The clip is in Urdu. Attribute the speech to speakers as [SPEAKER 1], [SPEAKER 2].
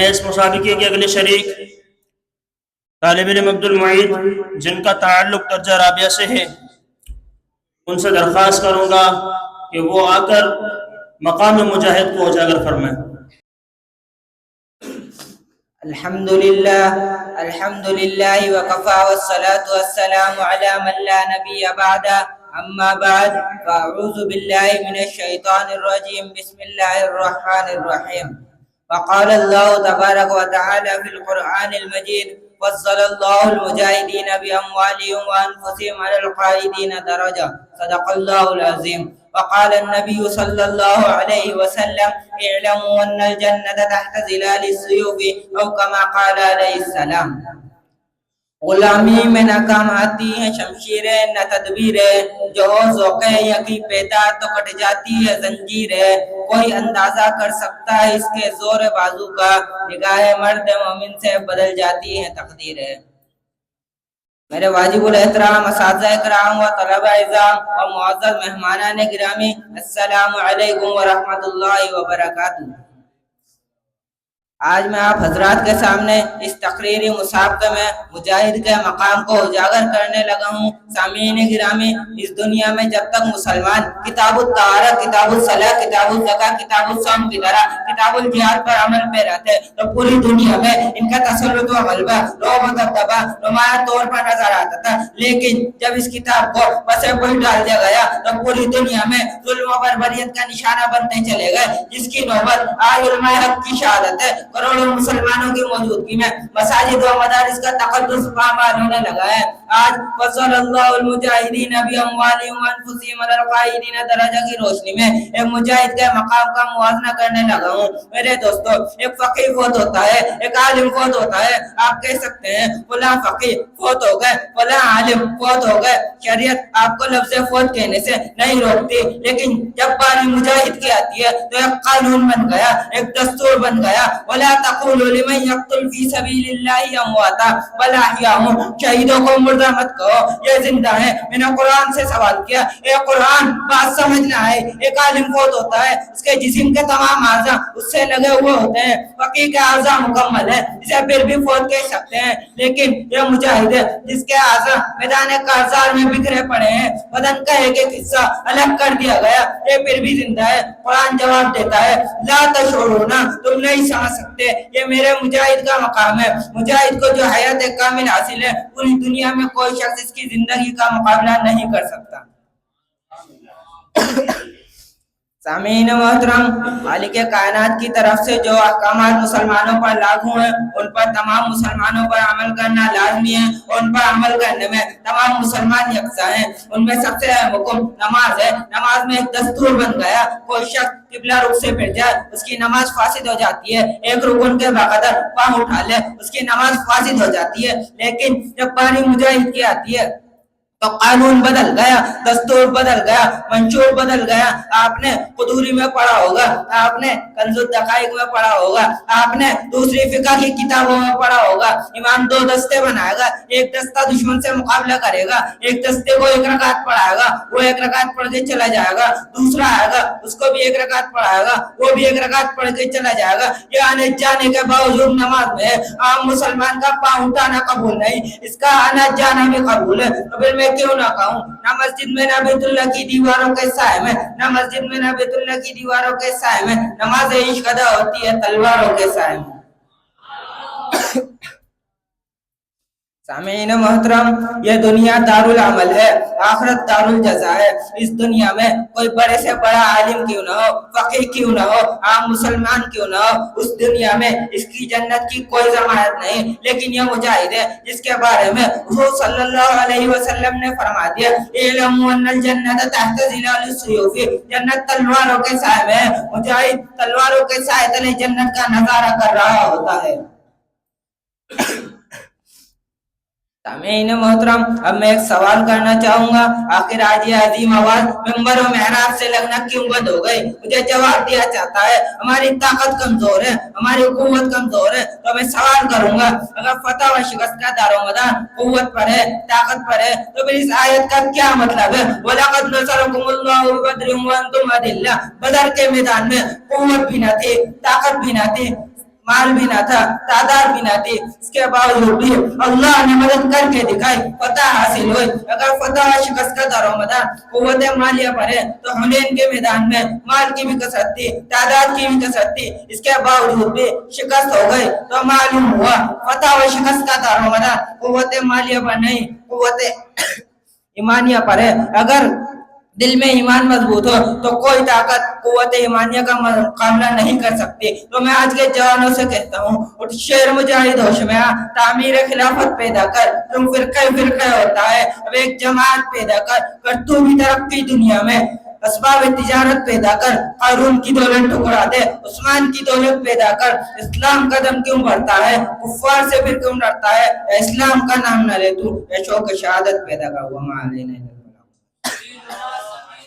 [SPEAKER 1] اس مسابقے کے اگلے شریک طالب علم عبد المعید جن کا تعلق درجہ رابعہ سے ہے، ان سے درخواست کروں گا کہ وہ آ کر مقام مجاہد کو اجاگر فرمائیں۔
[SPEAKER 2] الحمدللہ وکفا والصلاة والسلام علی من لا نبی بعد، اما بعد فاعوذ باللہ من الشیطان الرجیم، بسم اللہ الرحمن الرحیم۔ وقال اللہ تبارک وتعالی فی القرآن المجید، فضل اللہ المجاہدین باموالہم وانفسہم علی القائدین درجہ، صدق اللہ العظیم۔ وقال النبی صلی اللہ علیہ وسلم، اعلموا ان الجنة تحت ظلال السیوف، او کما قال علیہ السلام۔ غلامی میں نہ کام آتی ہیں شمشیریں نہ تدبیریں، جو ہو ذوق یقی پیدا تو کٹ جاتی ہے زنجیریں۔ کوئی اندازہ کر سکتا ہے اس کے زور بازو کا، نگاہ مرد مومن سے بدل جاتی ہیں تقدیریں۔ میرے واجب الاحترام اساتذہ کرام و طلبہ اعزام و معزز مہمانان گرامی، السلام علیکم ورحمۃ اللہ وبرکاتہ۔ آج میں آپ حضرات کے سامنے اس تقریری مسابقے میں مجاہد کے مقام کو اجاگر کرنے لگا ہوں۔ سامعین گرامی، اس دنیا میں جب تک مسلمان کتاب الطہارت، کتاب الصلاۃ، کتاب الزکوٰۃ، کتاب الصوم کی طرح کتاب الجہاد پر عمل پہ رہتے تو پوری دنیا میں ان کا تسلط و غلبہ رعب و دبدبہ نمایاں طور پر نظر آتا تھا، لیکن جب اس کتاب کو پسے پل ڈال دیا گیا تو پوری دنیا میں ظلم و بربریت کا نشانہ بنتے چلے گئے، جس کی نوبت آج علماء حق کی شہادت ہے۔ کروڑوں مسلمانوں کی موجودگی میں مساجد و مدارس کا تقدس پامال ہونے لگا ہے۔ آج فضل اللہ المجاہدین باموالہم وانفسہم علی القائدین درجہ کی روشنی میں ایک مجاہد کے مقام کا موازنہ کرنے لگا ہوں۔ میرے دوستو، ایک فقیہ فوت ہوتا ہے، ایک عالم فوت ہوتا ہے، آپ کہہ سکتے ہیں فلاں فقیہ فوت ہو گئے، فلاں عالم فوت ہو گئے، شریعت آپ کو لفظ فوت کہنے سے نہیں روکتی، لیکن جب باری مجاہد کی آتی ہے تو ایک قانون بن گیا، ایک دستور بن گیا، وَلَا تَقُولُوا لِمَنْ يَقْتُلُ فِي سَبِيلِ اللَّهِ أَمْوَاتًا بَلْ أَحْيَاءٌ، شہیدوں کو مردہ مت کہو، یہ زندہ ہیں۔ میں نے قرآن سے سوال کیا، اے قرآن بات سمجھنا ہے، ایک عالم فوت ہوتا ہے، اس کے جسم کے تمام اعضاء اس سے لگے ہوئے ہوتے ہیں، فقیہ کے اعضاء مکمل ہیں، اسے پھر بھی فوت کہہ سکتے ہیں، لیکن یہ مجاہد ہے جس کے اعضاء میدان کارزار میں بکھرے پڑے ہیں، بدن کا ایک ایک حصہ الگ کر دیا گیا، یہ پھر بھی زندہ ہے۔ قرآن جواب دیتا ہے، لا تشعرون، تم نہیں سمجھ سکتے، یہ میرے مجاہد کا مقام ہے۔ مجاہد کو جو حیات کامل حاصل ہے، پوری دنیا میں کوئی شخص اس کی زندگی کا مقابلہ نہیں کر سکتا۔ سامعین محترم، مالک کائنات کی طرف سے جو احکامات مسلمانوں پر لاگو ہیں، ان پر تمام مسلمانوں پر عمل کرنا لازمی ہے، ان پر عمل کرنے میں تمام مسلمان یکساں ہیں۔ ان میں سب سے اہم حکم نماز ہے۔ نماز میں ایک دستور بن گیا، کوئی شخص قبلہ رخ سے پھر جائے اس کی نماز فاسد ہو جاتی ہے، ایک رکن کے بغیر پاؤں اٹھا لے اس کی نماز فاسد ہو جاتی ہے، لیکن جب باری مجاہد کی آتی ہے تو قانون بدل گیا، دستور بدل گیا، منشور بدل گیا۔ آپ نے قدوری میں پڑھا ہوگا، آپ نے کنز الدقائق میں پڑھا ہوگا، آپ نے دوسری فقہ کی کتابوں میں پڑھا ہوگا، امام دو دستے بنائے گا، ایک دستہ دشمن سے مقابلہ کرے گا، ایک دستے کو ایک رکعت پڑھائے گا، وہ ایک رکعت پڑھ کے چلا جائے گا، دوسرا آئے گا اس کو بھی ایک رکعت پڑھائے گا، وہ بھی ایک رکعت پڑھ کے چلا جائے گا۔ یہ آنے جانے کے باوجود نماز میں عام مسلمان کا پاؤں اٹھانا قبول نہیں، اس کا آنا جانا بھی قبول ہے، تو پھر میں کیوں نہ کہوں، نہ مسجد میں نہ بیت اللہ کی دیواروں کے سائے میں، نہ مسجد میں نہ بیت اللہ کی دیواروں کے سائے میں نماز عشق ادا ہوتی ہے تلواروں کے سائے میں۔ سامعین محترم، یہ دنیا دارالعمل ہے، آخرت دارالجزا ہے۔ اس دنیا میں کوئی بڑے سے بڑا عالم کیوں نہ ہو، فقیہ کیوں نہ ہو، عام مسلمان کیوں نہ ہو، اس دنیا میں اس کی جنت کی کوئی ضمانت نہیں، لیکن یہ مجاہد ہے جس کے بارے میں حضور صلی اللہ علیہ وسلم نے فرما دیا، اعلموا ان الجنت تحت ظلال السیوف، جنت تلواروں کے سائے میں ہے۔ مجاہد تلواروں کے سائے تلے جنت کا نظارہ کر رہا ہوتا ہے۔ سامعین محترم، اب میں ایک سوال کرنا چاہوں گا، آخر آج یہ عظیم آواز منبر و محراب سے لگنا کیوں بند ہو گئی؟ مجھے جواب دیا چاہتا ہے، ہماری طاقت کمزور ہے، ہماری قوت کمزور ہے، تو میں سوال کروں گا، اگر فتح و شکست کا دار و مدار قوت پر ہے، طاقت پر ہے، تو پھر اس آیت کا کیا مطلب ہے؟ وَلَقَدْ نَصَرَكُمُ اللَّهُ بِبَدْرٍ وَأَنْتُمْ أَذِلَّةٌ، بدر کے میدان میں قوت بھی نہ تھی، طاقت بھی نہ تھی، مال بھی نہ تھا, تعداد بھی نہ تھی, اس کے باوجود بھی اللہ نے مدد کر کے دکھائی, فتح حاصل ہوئی. اگر فتح شکست کا دارومدار قوت مالیہ پر ہے تو حنین کے میدان میں مال کی بھی کثرت تھی, تعداد کی بھی کثرت تھی, اس کے باوجود بھی شکست ہو گئی. تو معلوم ہوا فتح و شکست کا دارومدار قوت مالیہ پر نہیں, قوت ایمانیہ پر ہے. اگر دل میں ایمان مضبوط ہو تو کوئی طاقت قوت ایمانیہ کا مقابلہ نہیں کر سکتی. تو میں آج کے جوانوں سے کہتا ہوں, اٹھ شیر مجاہد ہوش میں آ, تعمیر خلافت پیدا کر. تم فرقہ ہوتا ہے, اب ایک جماعت پیدا کر تو بھی ترقی دنیا میں. اسباب تجارت پیدا کر, قارون کی دولت ٹکرا دے, عثمان کی دولت پیدا کر. اسلام قدم کیوں بڑھتا ہے, کفار سے پھر کیوں ڈرتا ہے, اسلام کا نام نہ لے تو, شوق شہادت پیدا کر. وما علینا